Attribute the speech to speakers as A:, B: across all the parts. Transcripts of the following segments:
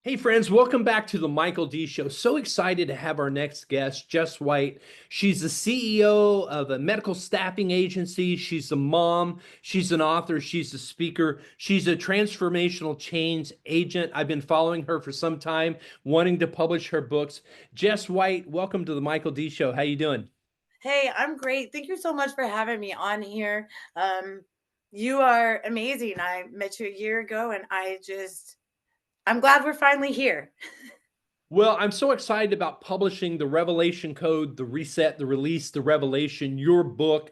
A: Hey friends, welcome back to the Michael D Show. So excited to have our next guest, Jess White. She's the CEO of a medical staffing agency. She's a mom. She's an author. She's a speaker. She's a transformational change agent. I've been following her for some time, wanting to publish her books. Jess White, welcome to the Michael D Show. How you doing?
B: Hey, I'm great. Thank you so much for having me on here. Um, you are amazing. I met you a year ago and I'm glad we're finally here.
A: Well, I'm so excited about publishing the Revelation Code, the Reset, the Release, the Revelation, your book,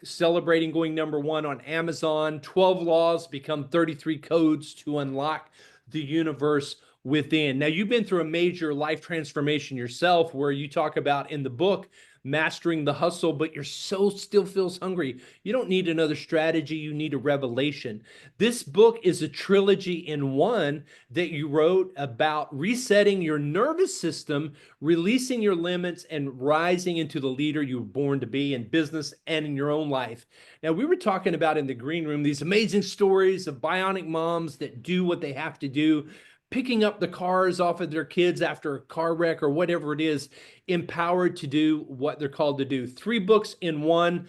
A: celebrating going #1 on Amazon. 12 laws become 33 codes to unlock the universe within. Now, you've been through a major life transformation yourself, where you talk about in the book mastering the hustle, but your soul still feels hungry. You don't need another strategy, you need a revelation. This book is a trilogy in one that you wrote about resetting your nervous system, releasing your limits, and rising into the leader you were born to be in business and in your own life. Now, we were talking about in the green room these amazing stories of bionic moms that do what they have to do, picking up the cars off of their kids after a car wreck or whatever it is, empowered to do what they're called to do. 3 books in one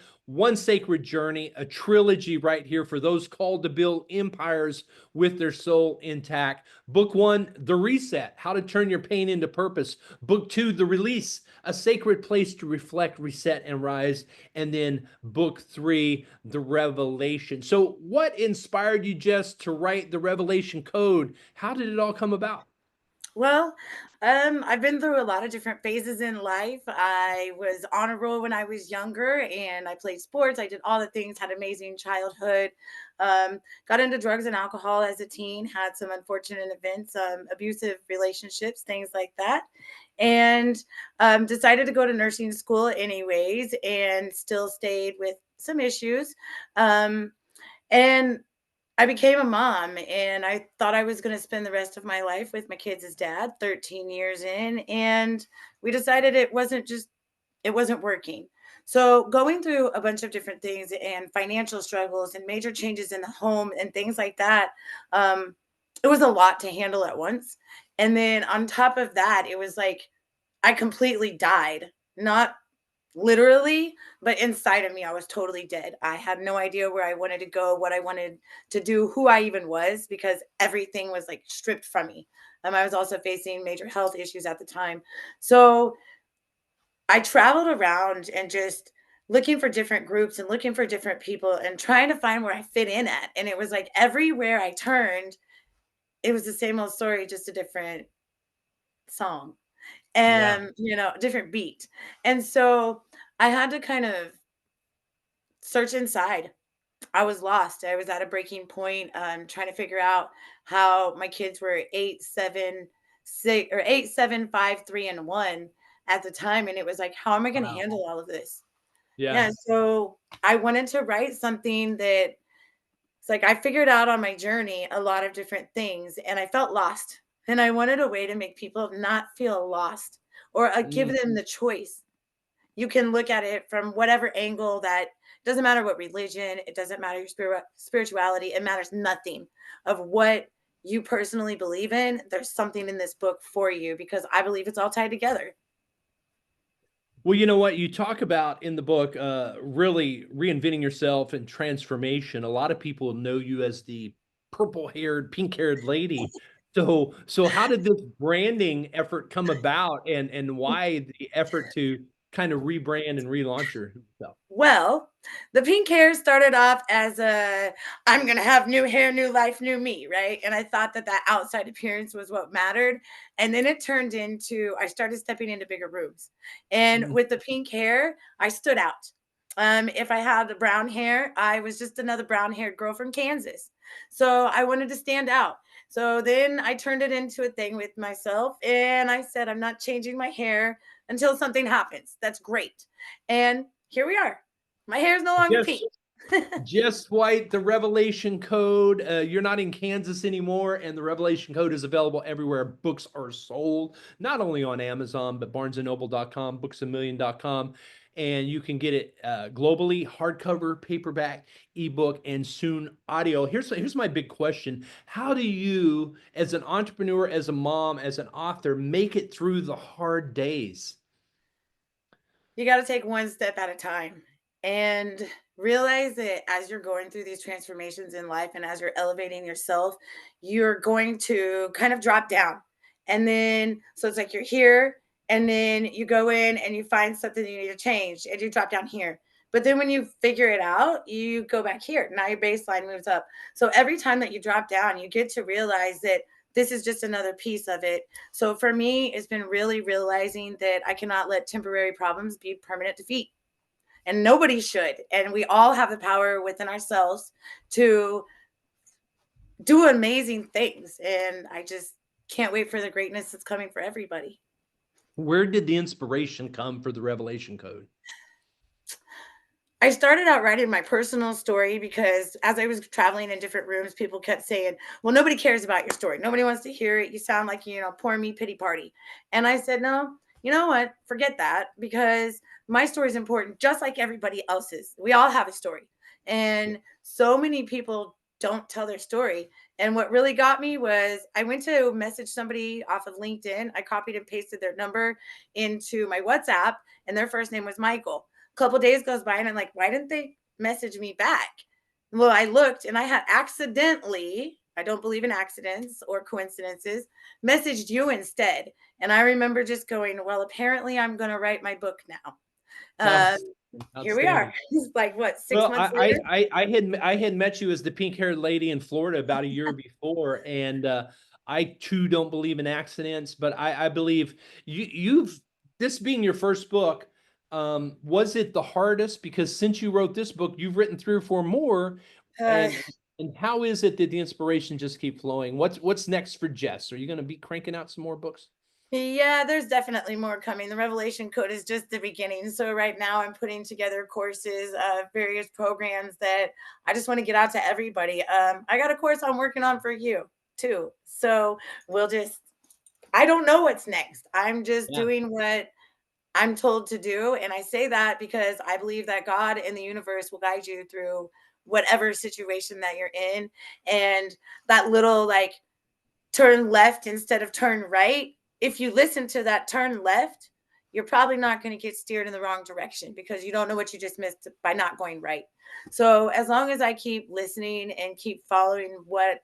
A: sacred journey, a trilogy right here for those called to build empires with their soul intact. Book 1, The Reset, how to turn your pain into purpose. Book 2, The Release, a sacred place to reflect, reset, and rise. And then book 3, The Revelation. So, what inspired you, Jess, to write the Revelation Code? How did it all come about?
B: Well, I've been through a lot of different phases in life. I was on a roll when I was younger and I played sports. I did all the things, had amazing childhood. Got into drugs and alcohol as a teen, had some unfortunate events, abusive relationships, things like that. And decided to go to nursing school anyways and still stayed with some issues. And I became a mom and I thought I was going to spend the rest of my life with my kids' dad, 13 years in. And we decided it wasn't working. So, going through a bunch of different things and financial struggles and major changes in the home and things like that, um, it was a lot to handle at once. And then on top of that, it was like I completely died, not literally, but inside of me, I was totally dead. I had no idea where I wanted to go, what I wanted to do, who I even was, because everything was like stripped from me. I was also facing major health issues at the time. So I traveled around and just looking for different groups and looking for different people and trying to find where I fit in at. And it was like everywhere I turned, it was the same old story, just a different song
A: Yeah.
B: and, different beat. And so I had to kind of search inside. I was lost. I was at a breaking point, trying to figure out how my kids were 8, 7, 6, or 8, 7, 5, 3, and 1 at the time. And it was like, how am I going to
A: Wow.
B: handle all of this?
A: Yeah.
B: Yeah. So I wanted to write something that it's like I figured out on my journey a lot of different things and I felt lost. And I wanted a way to make people not feel lost or give
A: Mm.
B: them the choice. You can look at it from whatever angle that doesn't matter what religion, it doesn't matter your spirituality, it matters nothing of what you personally believe in. There's something in this book for you because I believe it's all tied together.
A: Well, you know what? You talk about in the book, really reinventing yourself and transformation. A lot of people know you as the purple-haired, pink-haired lady. So how did this branding effort come about, and why the effort to kind of rebrand and relaunch yourself?
B: Well, the pink hair started off as a I'm going to have new hair, new life, new me, right? And I thought that that outside appearance was what mattered. And then it turned into I started stepping into bigger rooms. And
A: Mm.
B: with the pink hair, I stood out. If I had the brown hair, I was just another brown haired girl from Kansas. So I wanted to stand out. So then I turned it into a thing with myself and I said, I'm not changing my hair until something happens. That's great. And here we are. My hair is no longer
A: Yes.
B: pink.
A: Jess White, the Revelation Code. You're not in Kansas anymore, and the Revelation Code is available everywhere books are sold, not only on Amazon, but barnesandnoble.com, booksamillion.com. and you can get it globally, hardcover, paperback, ebook, and soon audio. Here's my big question: how do you, as an entrepreneur, as a mom, as an author, make it through the hard days?
B: You got to take one step at a time and realize that as you're going through these transformations in life and as you're elevating yourself, you're going to kind of drop down. And then, so it's like you're here, and then you go in and you find something you need to change, and you drop down here. But then when you figure it out, you go back here. Now your baseline moves up. So every time that you drop down, you get to realize that this is just another piece of it. So for me, it's been really realizing that I cannot let temporary problems be permanent defeat. And nobody should. And we all have the power within ourselves to do amazing things. And I just can't wait for the greatness that's coming for everybody.
A: Where did the inspiration come for the Revelation Code?
B: I started out writing my personal story because as I was traveling in different rooms, people kept saying, well, nobody cares about your story. Nobody wants to hear it. You sound like, poor me pity party. And I said, no, you know what? Forget that, because my story is important, just like everybody else's. We all have a story.
A: Yeah.
B: And so many people don't tell their story. And what really got me was I went to message somebody off of LinkedIn. I copied and pasted their number into my WhatsApp, and their first name was Michael. Couple days goes by and I'm like, why didn't they message me back? Well, I looked and I had accidentally, I don't believe in accidents or coincidences, messaged you instead. And I remember just going, well, apparently I'm going to write my book now. Um,
A: Outstanding.
B: Here we are.
A: Outstanding.
B: It's like what, six
A: Well,
B: months later?
A: I had met you as the pink-haired lady in Florida about a year before, and I too don't believe in accidents, but I believe you've this being your first book. Was it the hardest? Because since you wrote this book, you've written three or four more,
B: Uh,
A: and how is it that the inspiration just keep flowing? What's next for Jess? Are you going to be cranking out some more books?
B: Yeah, there's definitely more coming. The Revelation Code is just the beginning. So right now I'm putting together courses, various programs that I just want to get out to everybody. I got a course I'm working on for you too. So we'll just, I don't know what's next. I'm just
A: Yeah.
B: doing what I'm told to do. And I say that because I believe that God and the universe will guide you through whatever situation that you're in. And that little like turn left instead of turn right, if you listen to that turn left, you're probably not going to get steered in the wrong direction because you don't know what you just missed by not going right. So, as long as I keep listening and keep following what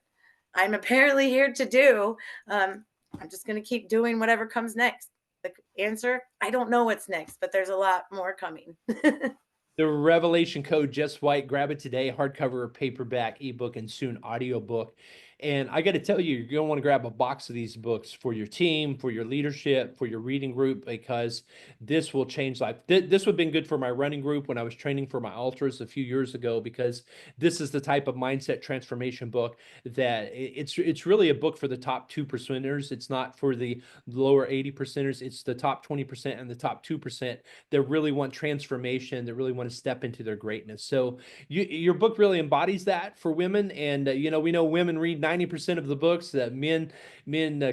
B: I'm apparently here to do, I'm just going to keep doing whatever comes next. The answer, I don't know what's next, but there's a lot more coming.
A: The Revelation Code, Jess White. Grab it today, hardcover, paperback, ebook, and soon audiobook. And I got to tell you, you're going to want to grab a box of these books for your team, for your leadership, for your reading group, because this will change life. This would have been good for my running group when I was training for my ultras a few years ago, because this is the type of mindset transformation book that it's really a book for the top 2%ers. It's not for the lower 80%ers. It's the top 20% and the top 2% that really want transformation, that really want to step into their greatness. So your book really embodies that for women. And we know women read 90% of the books. That men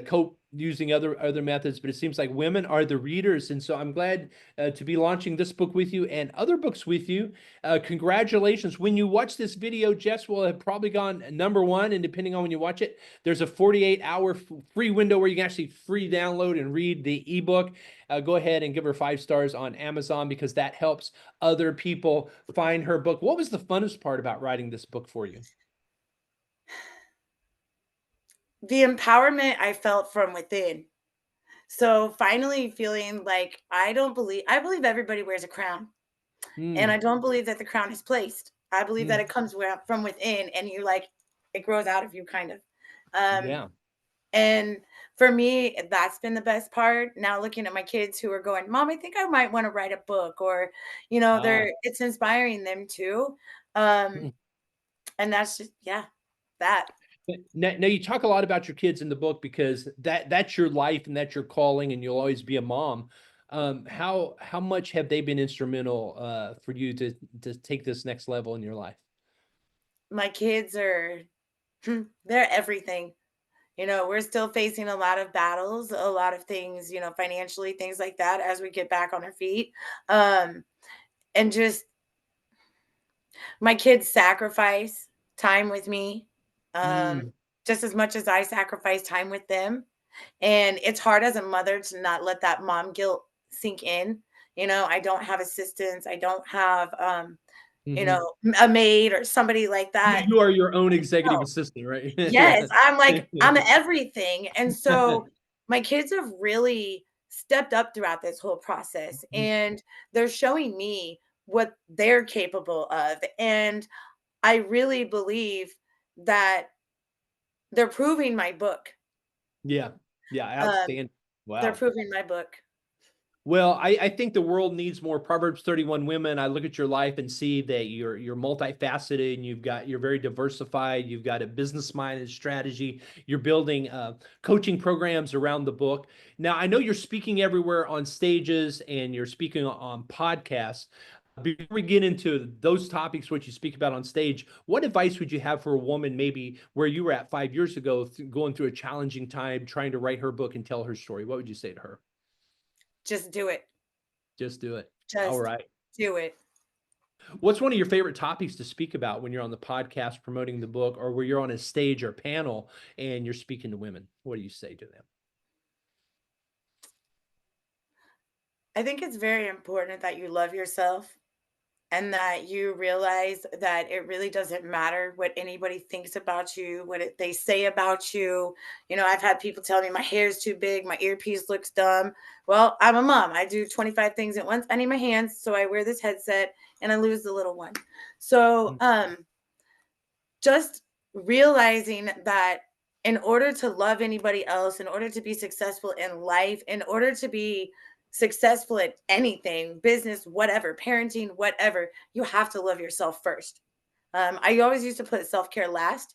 A: cope using other methods, but it seems like women are the readers. And so I'm glad to be launching this book with you and other books with you. Congratulations. When you watch this video, Jess will have probably gone number one, and depending on when you watch it, there's a 48-hour free window where you can actually free download and read the ebook. Go ahead and give her 5 stars on Amazon, because that helps other people find her book. What was the funnest part about writing this book for you?
B: The empowerment I felt from within. So finally feeling like I believe everybody wears a crown. And I
A: Hmm.
B: don't believe that the crown is placed. I believe that
A: Hmm.
B: it comes from within, and you like it grows out of you kind of. Um,
A: Yeah.
B: and for me, that's been the best part. Now looking at my kids who are going, Mom, I think I might want to write a book, or
A: Ah.
B: it's inspiring them too. Um,
A: Hmm.
B: and that's just that.
A: Now you talk a lot about your kids in the book, because that's your life and that's your calling, and you'll always be a mom. How much have they been instrumental for you to take this next level in your life?
B: My kids are they're everything. We're still facing a lot of battles, a lot of things, financially, things like that as we get back on our feet. Um, and just my kids sacrifice time with me,
A: Mm,
B: just as much as I sacrifice time with them. And it's hard as a mother to not let that mom guilt sink in. I don't have assistants. I don't have,
A: mhm.
B: a maid or somebody like
A: You
B: that.
A: you are your own executive
B: No.
A: assistant, right?
B: Yes,
A: Yeah.
B: I'm like, I'm everything. And so my kids have really stepped up throughout this whole process,
A: Mhm.
B: and they're showing me what they're capable of. And I really believe that they're proving my book.
A: Yeah. Yeah,
B: Um,
A: outstanding.
B: they're
A: Wow.
B: proving my book.
A: Well, I think the world needs more Proverbs 31 women. I look at your life and see that you're multifaceted and you're very diversified. You've got a business minded strategy. You're building coaching programs around the book. Now, I know you're speaking everywhere on stages and you're speaking on podcasts. Before we get into those topics, what you speak about on stage, what advice would you have for a woman maybe where you were at 5 years ago, going through a challenging time, trying to write her book and tell her story? What would you say to her?
B: Just do it.
A: Just do it. All
B: Just
A: right.
B: do it.
A: What's one of your favorite topics to speak about when you're on the podcast promoting the book or where you're on a stage or panel and you're speaking to women? What do you say to them?
B: I think it's very important that you love yourself and that you realize that it really doesn't matter what anybody thinks about you, they say about you. I've had people tell me my hair's too big, my earpiece looks dumb. Well, I'm a mom. I do 25 things at once. I need my hands, so I wear this headset and I lose the little one. So,
A: Mm,
B: just realizing that in order to love anybody else, in order to be successful in life, in order to be successful at anything, business, whatever, parenting, whatever, you have to love yourself first. I always used to put self care last,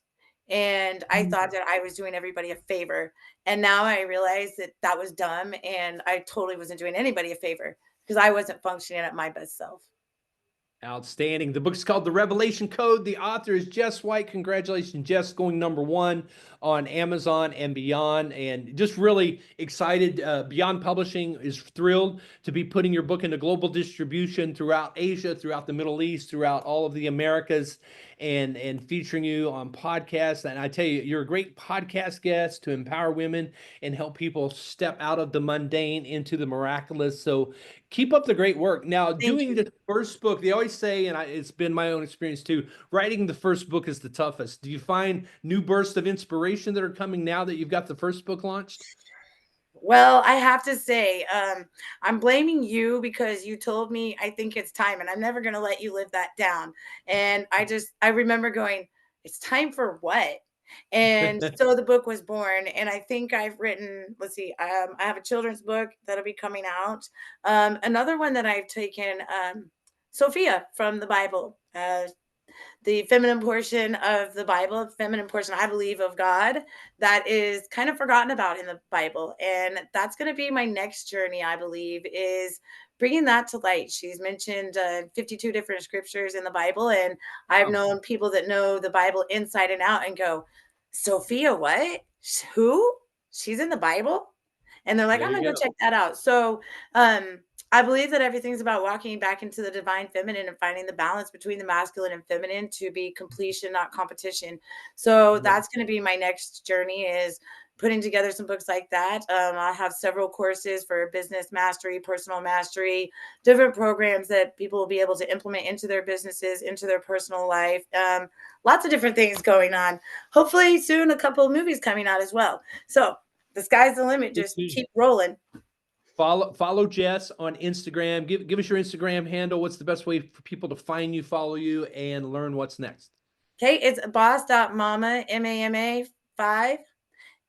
B: and I
A: mm.
B: thought that I was doing everybody a favor. And now I realize that that was dumb, and I totally wasn't doing anybody a favor because I wasn't functioning at my best self.
A: Outstanding. The book's called The Revelation Code. The author is Jess White. Congratulations, Jess, going #1 on Amazon and beyond. And just really excited. Beyond Publishing is thrilled to be putting your book into global distribution throughout Asia, throughout the Middle East, throughout all of the Americas, and featuring you on podcasts. And I tell you, you're a great podcast guest to empower women and help people step out of the mundane into the miraculous. So keep up the great work. Now,
B: Thank
A: doing
B: you.
A: the first book, they always say, and it's been my own experience too, writing the first book is the toughest. Do you find new bursts of inspiration that are coming now that you've got the first book launched?
B: Well, I have to say, I'm blaming you because you told me I think it's time, and I'm never going to let you live that down. And I remember going, it's time for what? And so the book was born. And I think I've written, let's see, I have a children's book that'll be coming out. Another one that I've taken, Sophia from the Bible. The feminine portion of the Bible, feminine portion, I believe, of God that is kind of forgotten about in the Bible. And that's going to be my next journey, I believe, is bringing that to light. She's mentioned 52 different scriptures in the Bible. And I've
A: Oh,
B: known people that know the Bible inside and out and go, Sophia, what? Who? She's in the Bible? And they're like,
A: there
B: I'm
A: you
B: gonna go
A: go.
B: check that out. So I believe that everything's about walking back into the divine feminine and finding the balance between the masculine and feminine to be completion, not competition. So
A: Yeah.
B: that's going to be my next journey is putting together some books like that. I have several courses for business mastery, personal mastery, different programs that people will be able to implement into their businesses, into their personal life. Lots of different things going on. Hopefully soon a couple of movies coming out as well. So the sky's the limit.
A: Good
B: Just
A: to you.
B: keep rolling.
A: Follow Jess on Instagram. Give us your Instagram handle. What's the best way for people to find you, follow you, and learn what's next?
B: Okay, it's boss.mama, MAMA 5.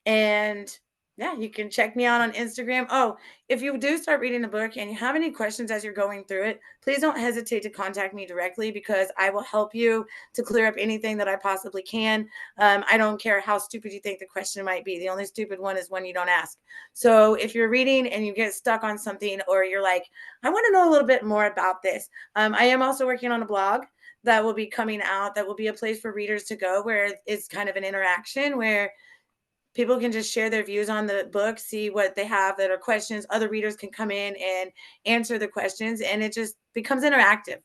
B: And yeah, you can check me out on Instagram. Oh, if you do start reading the book and you have any questions as you're going through it, please don't hesitate to contact me directly because I will help you to clear up anything that I possibly can. I don't care how stupid you think the question might be. The only stupid one is when you don't ask. So if you're reading and you get stuck on something or you're like, I want to know a little bit more about this, I am also working on a blog that will be coming out that will be a place for readers to go where it's kind of an interaction where people can just share their views on the book, see what they have that are questions. Other readers can come in and answer the questions, and it just becomes interactive.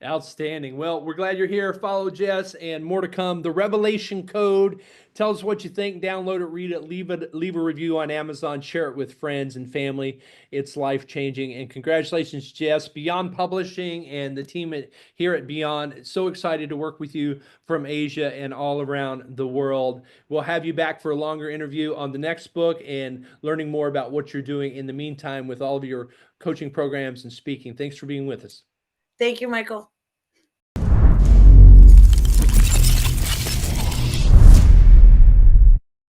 A: Outstanding. Well, we're glad you're here. Follow Jess and more to come. The Revelation Code. Tell us what you think. Download it, read it, leave a review on Amazon, share it with friends and family. It's life-changing. And congratulations, Jess, Beyond Publishing and the team here at Beyond. So excited to work with you from Asia and all around the world. We'll have you back for a longer interview on the next book and learning more about what you're doing in the meantime with all of your coaching programs and speaking. Thanks for being with us.
B: Thank you, Michael.